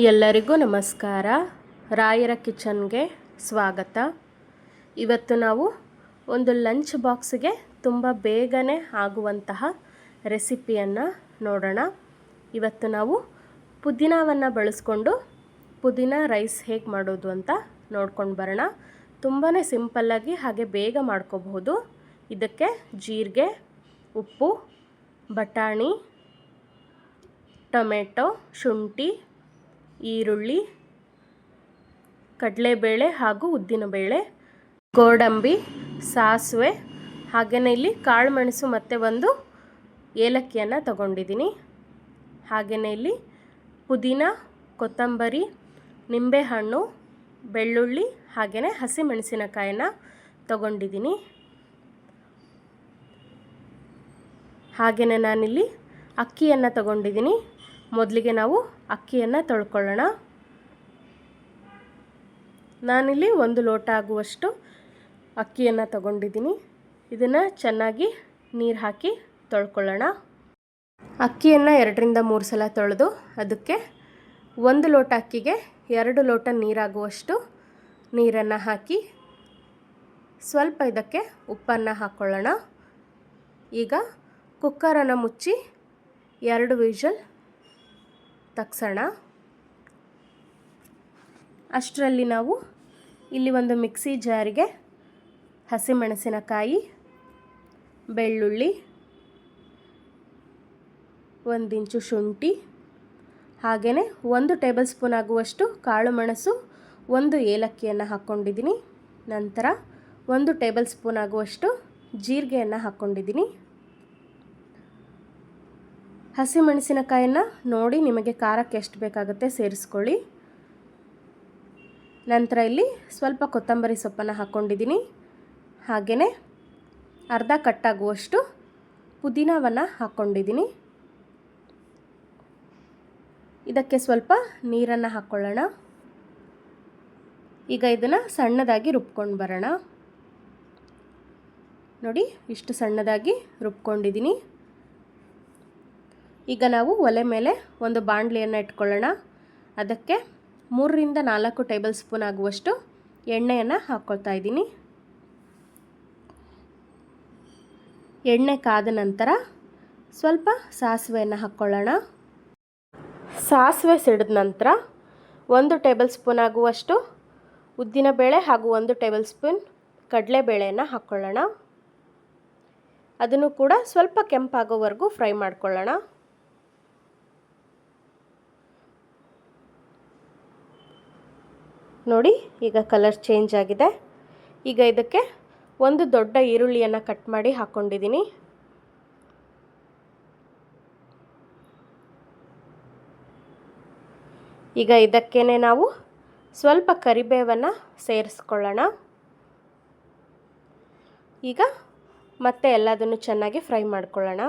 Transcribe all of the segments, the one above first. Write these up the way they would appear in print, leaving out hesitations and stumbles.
ಎಲ್ಲರಿಗೂ ನಮಸ್ಕಾರ. ರಾಯರ ಕಿಚನ್ಗೆ ಸ್ವಾಗತ. ಇವತ್ತು ನಾವು ಒಂದು ಲಂಚ್ ಬಾಕ್ಸ್ಗೆ ತುಂಬ ಬೇಗನೆ ಆಗುವಂತಹ ರೆಸಿಪಿಯನ್ನು ನೋಡೋಣ. ಇವತ್ತು ನಾವು ಪುದೀನವನ್ನು ಬಳಸ್ಕೊಂಡು ಪುದೀನ ರೈಸ್ ಹೇಗೆ ಮಾಡೋದು ಅಂತ ನೋಡ್ಕೊಂಡು ಬರೋಣ. ತುಂಬಾ ಸಿಂಪಲ್ಲಾಗಿ ಹಾಗೆ ಬೇಗ ಮಾಡ್ಕೋಬಹುದು. ಇದಕ್ಕೆ ಜೀರಿಗೆ, ಉಪ್ಪು, ಬಟಾಣಿ, ಟೊಮೆಟೊ, ಶುಂಠಿ, ಈರುಳ್ಳಿ, ಕಡಲೆಬೇಳೆ ಹಾಗೂ ಉದ್ದಿನಬೇಳೆ, ಗೋಡಂಬಿ, ಸಾಸಿವೆ, ಹಾಗೆಯೇ ಇಲ್ಲಿ ಕಾಳು ಮೆಣಸು ಮತ್ತು ಒಂದು ಏಲಕ್ಕಿಯನ್ನು ತಗೊಂಡಿದ್ದೀನಿ. ಹಾಗೆಯೇ ಇಲ್ಲಿ ಪುದೀನ, ಕೊತ್ತಂಬರಿ, ನಿಂಬೆಹಣ್ಣು, ಬೆಳ್ಳುಳ್ಳಿ, ಹಾಗೆಯೇ ಹಸಿಮೆಣಸಿನಕಾಯನ್ನು ತಗೊಂಡಿದ್ದೀನಿ. ಹಾಗೆಯೇ ನಾನಿಲ್ಲಿ ಅಕ್ಕಿಯನ್ನು ತಗೊಂಡಿದ್ದೀನಿ. ಮೊದಲಿಗೆ ನಾವು ಅಕ್ಕಿಯನ್ನು ತೊಳ್ಕೊಳ್ಳೋಣ. ನಾನಿಲ್ಲಿ 1 ಲೋಟ ಆಗುವಷ್ಟು ಅಕ್ಕಿಯನ್ನು ತಗೊಂಡಿದ್ದೀನಿ. ಇದನ್ನು ಚೆನ್ನಾಗಿ ನೀರು ಹಾಕಿ ತೊಳ್ಕೊಳ್ಳೋಣ. ಅಕ್ಕಿಯನ್ನು 2ರಿಂದ 3 ಸಲ ತೊಳೆದು ಅದಕ್ಕೆ 1 ಲೋಟ ಅಕ್ಕಿಗೆ 2 ಲೋಟ ನೀರಾಗುವಷ್ಟು ನೀರನ್ನು ಹಾಕಿ ಸ್ವಲ್ಪ ಇದಕ್ಕೆ ಉಪ್ಪನ್ನು ಹಾಕ್ಕೊಳ್ಳೋಣ. ಈಗ ಕುಕ್ಕರನ್ನು ಮುಚ್ಚಿ 2 ವಿಷಲ್ ತಗ್ಸೋಣ. ಅಷ್ಟರಲ್ಲಿ ನಾವು ಇಲ್ಲಿ ಒಂದು ಮಿಕ್ಸಿ ಜಾರಿಗೆ ಹಸಿಮೆಣಸಿನಕಾಯಿ, ಬೆಳ್ಳುಳ್ಳಿ, 1 ಇಂಚು ಶುಂಠಿ, ಹಾಗೆಯೇ 1 ಟೇಬಲ್ ಸ್ಪೂನ್ ಆಗುವಷ್ಟು ಕಾಳು ಮೆಣಸು, 1 ಏಲಕ್ಕಿಯನ್ನು ಹಾಕ್ಕೊಂಡಿದ್ದೀನಿ. ನಂತರ 1 ಟೇಬಲ್ ಸ್ಪೂನ್ ಆಗುವಷ್ಟು ಜೀರಿಗೆಯನ್ನು ಹಾಕ್ಕೊಂಡಿದ್ದೀನಿ. ಹಸಿಮೆಣಸಿನಕಾಯನ್ನು ನೋಡಿ ನಿಮಗೆ ಖಾರಕ್ಕೆ ಎಷ್ಟು ಬೇಕಾಗುತ್ತೆ ಸೇರಿಸ್ಕೊಳ್ಳಿ. ನಂತರ ಇಲ್ಲಿ ಸ್ವಲ್ಪ ಕೊತ್ತಂಬರಿ ಸೊಪ್ಪನ್ನು ಹಾಕ್ಕೊಂಡಿದ್ದೀನಿ. ಹಾಗೆಯೇ ಅರ್ಧ ಕಟ್ಟಾಗುವಷ್ಟು ಪುದೀನವನ್ನು ಹಾಕ್ಕೊಂಡಿದ್ದೀನಿ. ಇದಕ್ಕೆ ಸ್ವಲ್ಪ ನೀರನ್ನು ಹಾಕ್ಕೊಳ್ಳೋಣ. ಈಗ ಇದನ್ನು ಸಣ್ಣದಾಗಿ ರುಬ್ಕೊಂಡು ಬರೋಣ. ನೋಡಿ, ಇಷ್ಟು ಸಣ್ಣದಾಗಿ ರುಬ್ಕೊಂಡಿದ್ದೀನಿ. ಈಗ ನಾವು ಒಲೆ ಮೇಲೆ ಒಂದು ಬಾಣಲಿಯನ್ನು ಇಟ್ಕೊಳ್ಳೋಣ. ಅದಕ್ಕೆ 3ರಿಂದ 4 ಟೇಬಲ್ ಸ್ಪೂನ್ ಆಗುವಷ್ಟು ಎಣ್ಣೆಯನ್ನು ಹಾಕ್ಕೊಳ್ತಾ ಇದ್ದೀನಿ. ಎಣ್ಣೆ ಕಾದ ನಂತರ ಸ್ವಲ್ಪ ಸಾಸಿವೆಯನ್ನು ಹಾಕ್ಕೊಳ್ಳೋಣ. ಸಾಸಿವೆ ಸಿಡಿದ ನಂತರ 1 ಟೇಬಲ್ ಸ್ಪೂನ್ ಆಗುವಷ್ಟು ಉದ್ದಿನಬೇಳೆ ಹಾಗೂ 1 ಟೇಬಲ್ ಸ್ಪೂನ್ ಕಡಲೆಬೇಳೆಯನ್ನು ಹಾಕ್ಕೊಳ್ಳೋಣ. ಅದನ್ನು ಕೂಡ ಸ್ವಲ್ಪ ಕೆಂಪಾಗೋವರೆಗೂ ಫ್ರೈ ಮಾಡ್ಕೊಳ್ಳೋಣ. ನೋಡಿ, ಈಗ ಕಲರ್ ಚೇಂಜ್ ಆಗಿದೆ. ಈಗ ಇದಕ್ಕೆ 1 ದೊಡ್ಡ ಈರುಳ್ಳಿಯನ್ನು ಕಟ್ ಮಾಡಿ ಹಾಕ್ಕೊಂಡಿದ್ದೀನಿ. ಈಗ ಇದಕ್ಕೇನೆ ನಾವು ಸ್ವಲ್ಪ ಕರಿಬೇವನ್ನು ಸೇರಿಸ್ಕೊಳ್ಳೋಣ. ಈಗ ಮತ್ತೆ ಎಲ್ಲದನ್ನು ಚೆನ್ನಾಗಿ ಫ್ರೈ ಮಾಡ್ಕೊಳ್ಳೋಣ.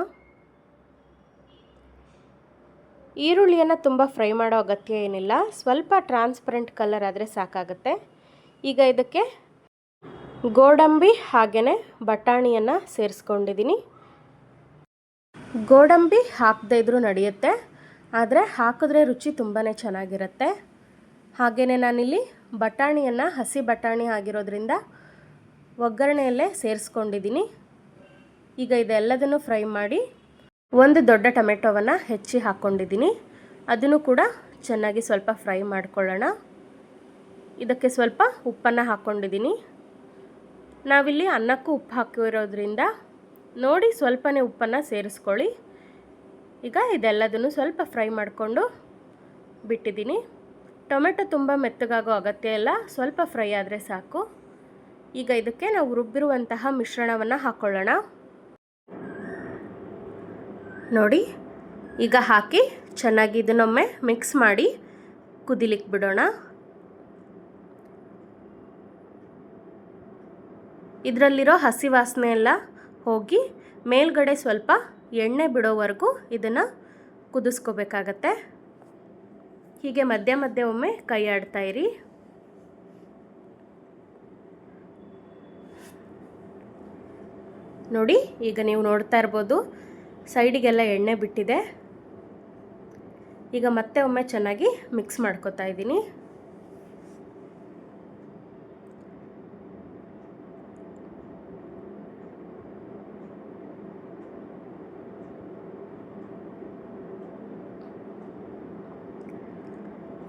ಈರುಳ್ಳಿಯನ್ನು ತುಂಬ ಫ್ರೈ ಮಾಡೋ ಅಗತ್ಯ ಏನಿಲ್ಲ, ಸ್ವಲ್ಪ ಟ್ರಾನ್ಸ್ಪರೆಂಟ್ ಕಲರ್ ಆದರೆ ಸಾಕಾಗುತ್ತೆ. ಈಗ ಇದಕ್ಕೆ ಗೋಡಂಬಿ ಹಾಗೆಯೇ ಬಟಾಣಿಯನ್ನು ಸೇರಿಸ್ಕೊಂಡಿದ್ದೀನಿ. ಗೋಡಂಬಿ ಹಾಕದೇ ಇದ್ರೂ ನಡೆಯುತ್ತೆ, ಆದರೆ ಹಾಕಿದ್ರೆ ರುಚಿ ತುಂಬಾ ಚೆನ್ನಾಗಿರುತ್ತೆ. ಹಾಗೆಯೇ ನಾನಿಲ್ಲಿ ಬಟಾಣಿಯನ್ನು ಹಸಿ ಬಟಾಣಿ ಆಗಿರೋದ್ರಿಂದ ಒಗ್ಗರಣೆಯಲ್ಲೇ ಸೇರಿಸ್ಕೊಂಡಿದ್ದೀನಿ. ಈಗ ಇದೆಲ್ಲದನ್ನು ಫ್ರೈ ಮಾಡಿ 1 ದೊಡ್ಡ ಟೊಮೆಟೊವನ್ನು ಹೆಚ್ಚಿ ಹಾಕ್ಕೊಂಡಿದ್ದೀನಿ. ಅದನ್ನು ಕೂಡ ಚೆನ್ನಾಗಿ ಸ್ವಲ್ಪ ಫ್ರೈ ಮಾಡ್ಕೊಳ್ಳೋಣ. ಇದಕ್ಕೆ ಸ್ವಲ್ಪ ಉಪ್ಪನ್ನು ಹಾಕ್ಕೊಂಡಿದ್ದೀನಿ. ನಾವಿಲ್ಲಿ ಅನ್ನಕ್ಕೂ ಉಪ್ಪು ಹಾಕಿರೋದ್ರಿಂದ ನೋಡಿ ಸ್ವಲ್ಪನೇ ಉಪ್ಪನ್ನು ಸೇರಿಸ್ಕೊಳ್ಳಿ. ಈಗ ಇದೆಲ್ಲದನ್ನು ಸ್ವಲ್ಪ ಫ್ರೈ ಮಾಡಿಕೊಂಡು ಬಿಟ್ಟಿದ್ದೀನಿ. ಟೊಮೆಟೊ ತುಂಬ ಮೆತ್ತಗಾಗೋ ಅಗತ್ಯ ಇಲ್ಲ, ಸ್ವಲ್ಪ ಫ್ರೈ ಆದರೆ ಸಾಕು. ಈಗ ಇದಕ್ಕೆ ನಾವು ರುಬ್ಬಿರುವಂತಹ ಮಿಶ್ರಣವನ್ನು ಹಾಕ್ಕೊಳ್ಳೋಣ. ನೋಡಿ, ಈಗ ಹಾಕಿ ಚೆನ್ನಾಗಿ ಇದನ್ನೊಮ್ಮೆ ಮಿಕ್ಸ್ ಮಾಡಿ ಕುದಿಲಿಕ್ಕೆ ಬಿಡೋಣ. ಇದರಲ್ಲಿರೋ ಹಸಿ ವಾಸನೆ ಎಲ್ಲ ಹೋಗಿ ಮೇಲ್ಗಡೆ ಸ್ವಲ್ಪ ಎಣ್ಣೆ ಬಿಡೋವರೆಗೂ ಇದನ್ನು ಕುದಿಸ್ಕೋಬೇಕಾಗತ್ತೆ. ಹೀಗೆ ಮಧ್ಯ ಮಧ್ಯ ಒಮ್ಮೆ ಕೈ ಆಡ್ತಾ ಇರಿ. ನೋಡಿ, ಈಗ ನೀವು ನೋಡ್ತಾ ಇರ್ಬೋದು ಸೈಡಿಗೆಲ್ಲ ಎಣ್ಣೆ ಬಿಟ್ಟಿದೆ. ಈಗ ಮತ್ತೆ ಒಮ್ಮೆ ಚೆನ್ನಾಗಿ ಮಿಕ್ಸ್ ಮಾಡ್ಕೊತಾ ಇದ್ದೀನಿ.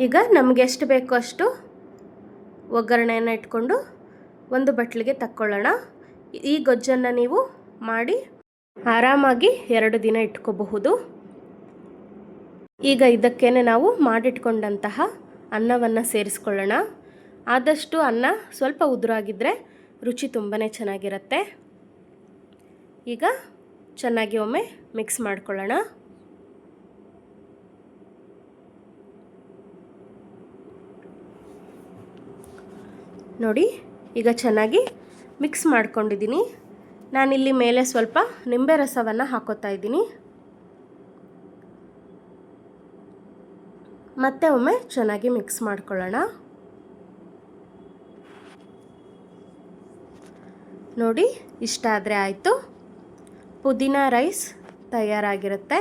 ಈಗ ನಮಗೆ ಎಷ್ಟು ಬೇಕೋ ಅಷ್ಟು ಒಗ್ಗರಣೆಯನ್ನು ಇಟ್ಕೊಂಡು ಒಂದು ಬಟ್ಲಿಗೆ ತಕ್ಕೊಳ್ಳೋಣ. ಈ ಗೊಜ್ಜನ್ನು ನೀವು ಮಾಡಿ ಆರಾಮಾಗಿ 2 ದಿನ ಇಟ್ಕೋಬಹುದು. ಈಗ ಇದಕ್ಕೇನೆ ನಾವು ಮಾಡಿಟ್ಕೊಂಡಂತಹ ಅನ್ನವನ್ನು ಸೇರಿಸ್ಕೊಳ್ಳೋಣ. ಆದಷ್ಟು ಅನ್ನ ಸ್ವಲ್ಪ ಉದುರಾಗಿದ್ದರೆ ರುಚಿ ತುಂಬಾ ಚೆನ್ನಾಗಿರುತ್ತೆ. ಈಗ ಚೆನ್ನಾಗಿ ಒಮ್ಮೆ ಮಿಕ್ಸ್ ಮಾಡ್ಕೊಳ್ಳೋಣ. ನೋಡಿ, ಈಗ ಚೆನ್ನಾಗಿ ಮಿಕ್ಸ್ ಮಾಡ್ಕೊಂಡಿದ್ದೀನಿ. ನಾನಿಲ್ಲಿ ಮೇಲೆ ಸ್ವಲ್ಪ ನಿಂಬೆ ರಸವನ್ನು ಹಾಕೋತಾ ಇದ್ದೀನಿ. ಮತ್ತೆ ಒಮ್ಮೆ ಚೆನ್ನಾಗಿ ಮಿಕ್ಸ್ ಮಾಡ್ಕೊಳ್ಳೋಣ. ನೋಡಿ, ಇಷ್ಟ ಆದರೆ ಆಯಿತು. ಪುದೀನ ರೈಸ್ ತಯಾರಾಗಿರುತ್ತೆ.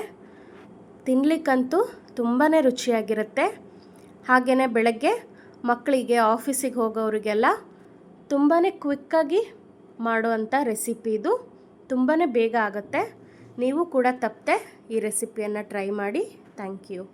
ತಿನ್ನಲಿಕ್ಕಂತೂ ತುಂಬಾ ರುಚಿಯಾಗಿರುತ್ತೆ. ಹಾಗೆಯೇ ಬೆಳಗ್ಗೆ ಮಕ್ಕಳಿಗೆ ಆಫೀಸಿಗೆ ಹೋಗೋರಿಗೆಲ್ಲ ತುಂಬಾ ಕ್ವಿಕ್ಕಾಗಿ ಮಾಡುವಂಥ ರೆಸಿಪಿ ಇದು. ತುಂಬಾ ಬೇಗ ಆಗುತ್ತೆ. ನೀವು ಕೂಡ ತಪ್ಪದೆ ಈ ರೆಸಿಪಿಯನ್ನು ಟ್ರೈ ಮಾಡಿ. Thank you.